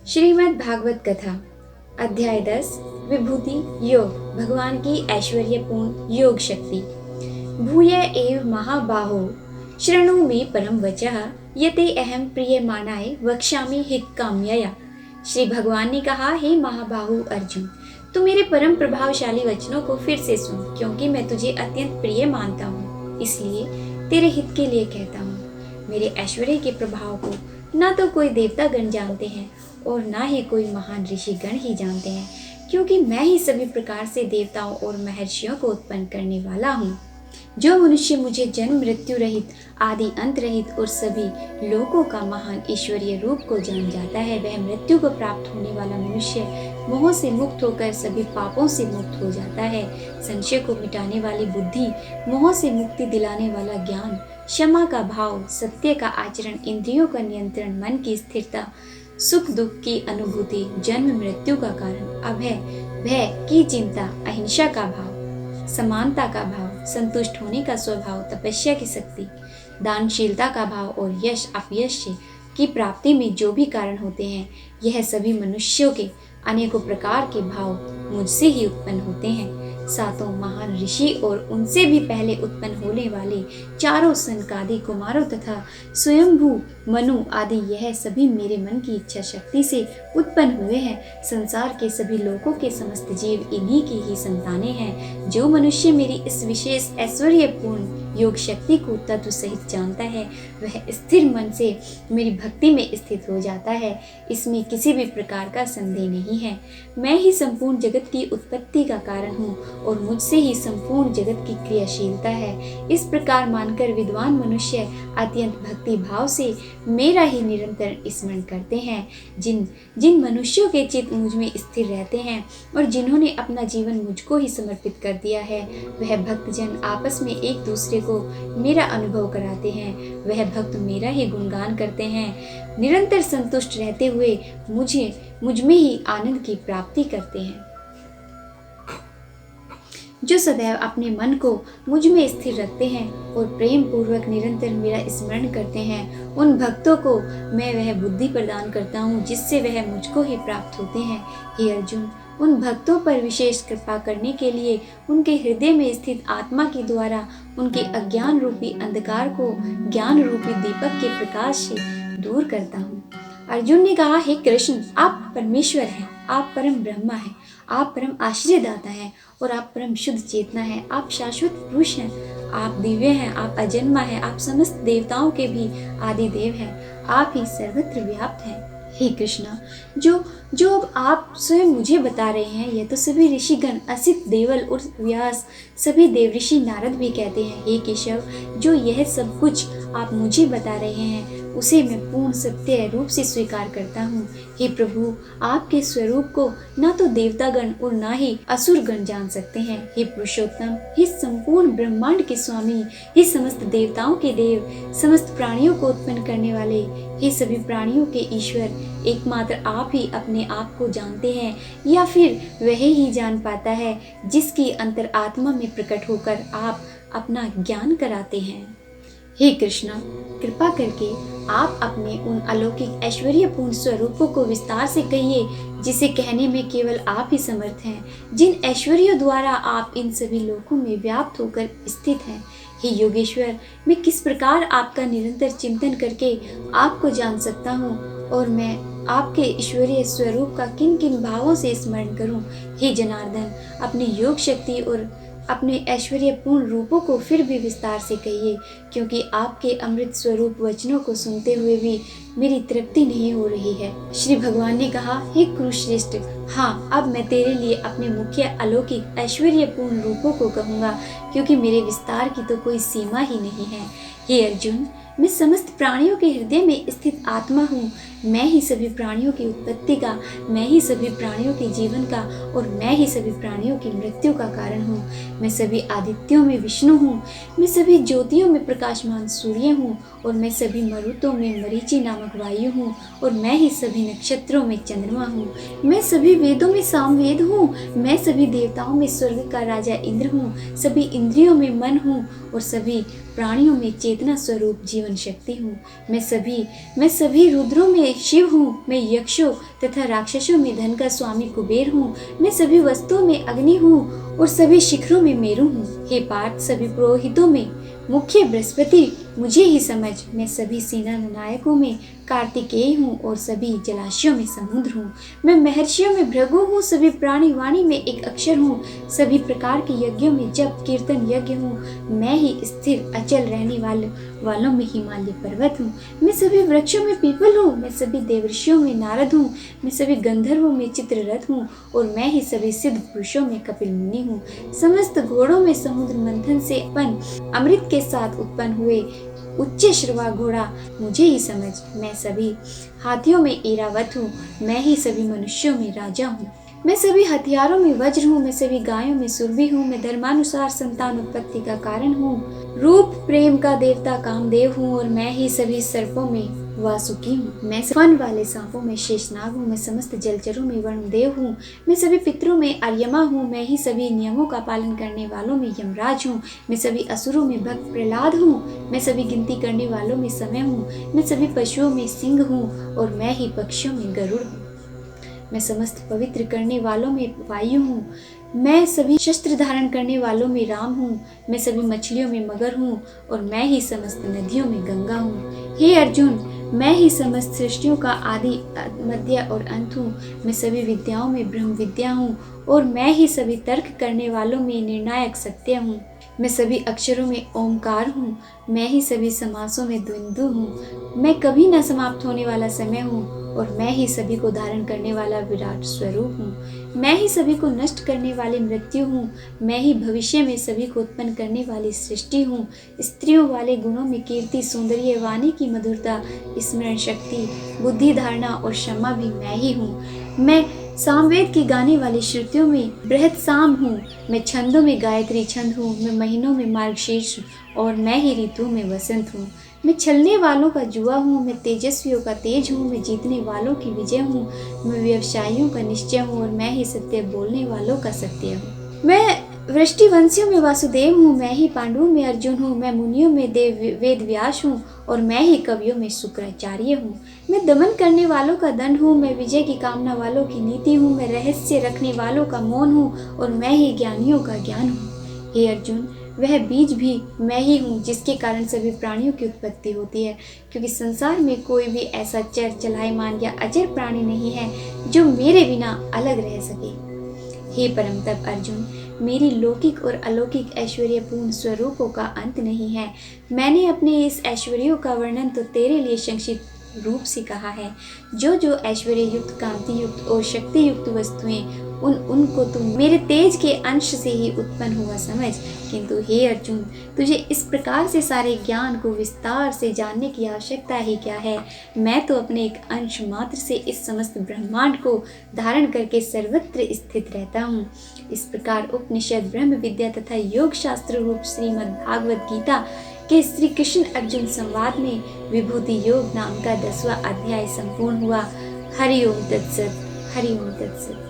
श्रीमद् भागवत कथा अध्याय 10 विभूति योग भगवान की ऐश्वर्यपूर्ण योग शक्ति। भूय एव महाबाहो शृणु मे परम वचः यते अहम प्रियमाणाय वक्ष्यामि हितकाम्यया। श्री भगवान ने कहा, हे महाबाहु अर्जुन, तू मेरे परम प्रभावशाली वचनों को फिर से सुन, क्योंकि मैं तुझे अत्यंत प्रिय मानता हूँ, इसलिए तेरे हित के लिए कहता हूँ। मेरे ऐश्वर्य के प्रभाव को ना तो कोई देवता गण जानते हैं और ना ही कोई महान ऋषि गण ही जानते हैं, क्योंकि मैं ही सभी प्रकार से देवताओं और महर्षियों को उत्पन्न करने वाला हूँ। जो मनुष्य मुझे जन्म मृत्यु रहित, आदि अंत रहित और सभी लोकों का महान ईश्वरीय रूप को जान जाता है, वह मृत्यु को प्राप्त होने वाला मनुष्य मोह से मुक्त होकर सभी पापों से मुक्त हो जाता है। संशय को मिटाने वाली बुद्धि, मोह से मुक्ति दिलाने वाला ज्ञान, क्षमा का भाव, सत्य का आचरण, इंद्रियों का नियंत्रण, मन की स्थिरता, सुख दुख की अनुभूति, जन्म मृत्यु का कारण, अभय भय की चिंता, अहिंसा का भाव, समानता का भाव, संतुष्ट होने का स्वभाव, तपस्या की शक्ति, दानशीलता का भाव और यश अपयश की प्राप्ति में जो भी कारण होते हैं, यह सभी मनुष्यों के अनेकों प्रकार के भाव मुझसे ही उत्पन्न होते हैं। सातों महान ऋषि और उनसे भी पहले उत्पन्न होने वाले चारों सनकादि कुमारों तथा स्वयंभू मनु आदि, यह सभी मेरे मन की इच्छा शक्ति से उत्पन्न हुए हैं। संसार के सभी लोगों के समस्त जीव इन्हीं की ही संतानें हैं। जो मनुष्य मेरी इस विशेष ऐश्वर्यपूर्ण योग शक्ति को तत्व सहित जानता है, वह स्थिर मन से मेरी भक्ति में स्थित हो जाता है। इसमें किसी भी प्रकार का संदेह नहीं है। मैं ही संपूर्ण जगत की उत्पत्ति का कारण हूँ और मुझसे ही संपूर्ण जगत की क्रियाशीलता है। इस प्रकार मानकर विद्वान मनुष्य अत्यंत भक्ति भाव से मेरा ही निरंतर स्मरण करते हैं। जिन मनुष्यों के चित्त मुझ में स्थिर रहते हैं और जिन्होंने अपना जीवन मुझको ही समर्पित कर दिया है, वह भक्तजन आपस में एक दूसरे को मेरा अनुभव कराते हैं। वह भक्त मेरा ही गुणगान करते हैं, निरंतर संतुष्ट रहते हुए मुझ में ही आनंद की प्राप्ति करते हैं। जो सदैव अपने मन को मुझ में स्थिर रखते हैं और प्रेम पूर्वक निरंतर मेरा स्मरण करते हैं, उन भक्तों को मैं वह बुद्धि प्रदान करता हूँ जिससे वह मुझको ही प्राप्त होते हैं। हे अर्जुन, उन भक्तों पर विशेष कृपा करने के लिए उनके हृदय में स्थित आत्मा के द्वारा उनके अज्ञान रूपी अंधकार को ज्ञान रूपी दीपक के प्रकाश से दूर करता हूँ। अर्जुन ने कहा, हे कृष्ण, आप परमेश्वर हैं, आप परम ब्रह्मा हैं, आप परम आश्रयदाता हैं और आप परम शुद्ध चेतना हैं। आप शाश्वत पुरुष हैं, आप दिव्य हैं, आप अजन्मा हैं, आप समस्त देवताओं के भी आदि देव हैं, आप ही सर्वत्र व्याप्त हैं। हे कृष्णा, जो अब आप स्वयं मुझे बता रहे हैं, यह तो सभी ऋषिगण, असित देवल और व्यास, सभी देवऋषि नारद भी कहते हैं। हे केशव, जो यह सब कुछ आप मुझे बता रहे हैं, उसे मैं पूर्ण सत्य रूप से स्वीकार करता हूँ। हे प्रभु, आपके स्वरूप को ना तो देवतागण और ना ही असुरगण जान सकते हैं। हे पुरुषोत्तम, हे संपूर्ण ब्रह्मांड के स्वामी, हे समस्त देवताओं के देव, समस्त प्राणियों को उत्पन्न करने वाले, हे सभी प्राणियों के ईश्वर, एकमात्र आप ही अपने आप को जानते हैं, या फिर वह ही जान पाता है जिसकी अंतर आत्मा में प्रकट होकर आप अपना ज्ञान कराते हैं। हे कृष्णा, कृपा करके आप अपने उन अलौकिक ऐश्वर्यपूर्ण स्वरूपों को विस्तार से कहिए, जिसे कहने में केवल आप ही समर्थ हैं, जिन ऐश्वर्यों द्वारा आप इन सभी लोकों में व्याप्त होकर स्थित हैं। हे योगेश्वर, मैं किस प्रकार आपका निरंतर चिंतन करके आपको जान सकता हूँ और मैं आपके ईश्वरीय स्वरूप का किन किन भावों से स्मरण करूं। हे जनार्दन, अपनी योग शक्ति और अपने ऐश्वर्यपूर्ण रूपों को फिर भी विस्तार से कहिए, क्योंकि आपके अमृत स्वरूप वचनों को सुनते हुए भी मेरी तृप्ति नहीं हो रही है। श्री भगवान ने कहा, हे कुरुश्रेष्ठ, हाँ, अब मैं तेरे लिए अपने मुख्य अलौकिक ऐश्वर्यपूर्ण रूपों को कहूँगा, क्योंकि मेरे विस्तार की तो कोई सीमा ही नहीं है। हे अर्जुन, मैं समस्त प्राणियों के हृदय में स्थित आत्मा हूँ। मैं ही सभी प्राणियों की उत्पत्ति का, मैं ही सभी प्राणियों के जीवन का और मैं ही सभी प्राणियों की मृत्यु का कारण हूँ। मैं सभी आदित्यों में विष्णु हूँ, मैं सभी ज्योतियों में प्रकाशमान सूर्य हूँ और मैं सभी मरुतों में मरीचि नामक वायु हूँ और मैं ही सभी नक्षत्रों में चंद्रमा हूँ। मैं सभी वेदों में सामवेद हूँ, मैं सभी देवताओं में स्वर्ग का राजा इंद्र हूँ, सभी इंद्रियों में मन हूँ और सभी प्राणियों में चेतना स्वरूप जीवन शक्ति हूँ। मैं सभी रुद्रों में शिव हूँ। मैं यक्षों तथा राक्षसों में धन का स्वामी कुबेर हूँ। मैं सभी वस्तुओं में अग्नि हूँ और सभी शिखरों में मेरु हूँ। हे पार्थ, सभी पुरोहितों में मुख्य बृहस्पति मुझे ही समझ। मैं सभी सेना नायकों में कार्तिकेय हूँ और सभी जलाशयों में समुद्र हूँ। मैं महर्षियों में भृगु हूँ, सभी प्राणी वाणी में एक अक्षर हूँ। सभी प्रकार के यज्ञों में जप कीर्तन यज्ञ हूँ। मैं ही स्थिर अचल रहने वालों में हिमालय पर्वत हूँ। मैं सभी वृक्षों में पीपल हूँ। मैं सभी देवर्षियों में नारद हूँ। मैं सभी गंधर्वों में चित्ररथ हूँ और मैं ही सभी सिद्ध पुरुषों में कपिल मुनि हूँ। समस्त घोड़ों में समुद्र मंथन से अमृत के साथ उत्पन्न हुए उच्च श्रवा घोड़ा मुझे ही समझ। मैं सभी हाथियों में ऐरावत हूँ। मैं ही सभी मनुष्यों में राजा हूँ। मैं सभी हथियारों में वज्र हूँ। मैं सभी गायों में सुरभि हूँ। मैं धर्मानुसार संतान उत्पत्ति का कारण हूँ। रूप प्रेम का देवता कामदेव हूँ और मैं ही सभी सर्पों में वासुकी हूँ। मैं फन वाले सांपों में शेषनाग हूँ। मैं समस्त जलचरों में वरुणदेव हूँ। मैं सभी पितरों में अर्यमा हूँ। मैं ही सभी नियमों का पालन करने वालों में यमराज हूँ। मैं सभी असुरों में भक्त प्रहलाद हूँ। मैं सभी गिनती करने वालों में समय हूँ। मैं सभी पशुओं में सिंह हूँ और मैं ही पक्षियों में गरुड़ हूँ। मैं समस्त पवित्र करने वालों में वायु हूँ। मैं सभी शस्त्र धारण करने वालों में राम हूँ। मैं सभी मछलियों में मगर हूँ और मैं ही समस्त नदियों में गंगा हूँ। हे अर्जुन, मैं ही समस्त सृष्टियों का आदि मध्य और अंत हूँ। मैं सभी विद्याओं में ब्रह्म विद्या हूँ और मैं ही सभी तर्क करने वालों में निर्णायक सत्य हूँ। मैं सभी अक्षरों में ओमकार हूँ। मैं ही सभी समासों में द्वंद्व हूँ। मैं कभी न समाप्त होने वाला समय हूँ और मैं ही सभी को धारण करने वाला विराट स्वरूप हूँ। मैं ही सभी को नष्ट करने वाली मृत्यु हूँ। मैं ही भविष्य में सभी को उत्पन्न करने वाली सृष्टि हूँ। स्त्रियों वाले गुणों में कीर्ति, सौंदर्य, वाणी की मधुरता, स्मरण शक्ति, बुद्धि, धारणा और क्षमा भी मैं ही हूँ। मैं सामवेद की गाने वाली श्रुतियों में बृहत साम हूँ। मैं छंदों में गायत्री छंद हूँ। मैं महीनों में मार्गशीर्ष और मैं ही ऋतुओं में वसंत हूँ। मैं छलने वालों का जुआ हूँ। मैं तेजस्वियों का तेज हूँ। मैं जीतने वालों की विजय हूँ। मैं व्यवसायियों का निश्चय हूँ और मैं ही सत्य बोलने वालों का सत्य हूँ। मैं वृष्टिवंशियों में वासुदेव हूँ। मैं ही पांडवों में अर्जुन हूँ। मैं मुनियों में वेद व्यास हूँ और मैं ही कवियों में शुक्राचार्य हूँ। मैं दमन करने वालों का दंड हूँ। मैं विजय की कामना वालों की नीति हूँ। मैं रहस्य रखने वालों का मौन हूँ और मैं ही ज्ञानियों का ज्ञान हूँ। हे अर्जुन, वह बीज भी मैं ही हूँ जिसके कारण सभी प्राणियों की उत्पत्ति होती है, क्योंकि संसार में कोई भी ऐसा चर चलायमान या अजर प्राणी नहीं है जो मेरे बिना अलग रह सके। हे परम तप अर्जुन, मेरी लौकिक और अलौकिक ऐश्वर्यपूर्ण स्वरूपों का अंत नहीं है। मैंने अपने इस ऐश्वर्यों का वर्णन तो तेरे लिए संक्षिप्त रूप से कहा है। जो ऐश्वर्य युक्त, कांति युक्त और शक्ति युक्त वस्तुएं उनको तुम मेरे तेज के अंश से ही उत्पन्न हुआ समझ। किंतु हे अर्जुन, तुझे इस प्रकार से सारे ज्ञान को विस्तार से जानने की आवश्यकता ही क्या है। मैं तो अपने एक अंश मात्र से इस समस्त ब्रह्मांड को धारण करके सर्वत्र स्थित रहता हूँ। इस प्रकार उपनिषद, ब्रह्म विद्या तथा योग शास्त्र रूप श्रीमद् भागवत गीता के श्री कृष्ण अर्जुन संवाद में विभूति योग नाम का 10वां अध्याय संपूर्ण हुआ। हरि ओम तत्सत। हरि ओम तत्सत।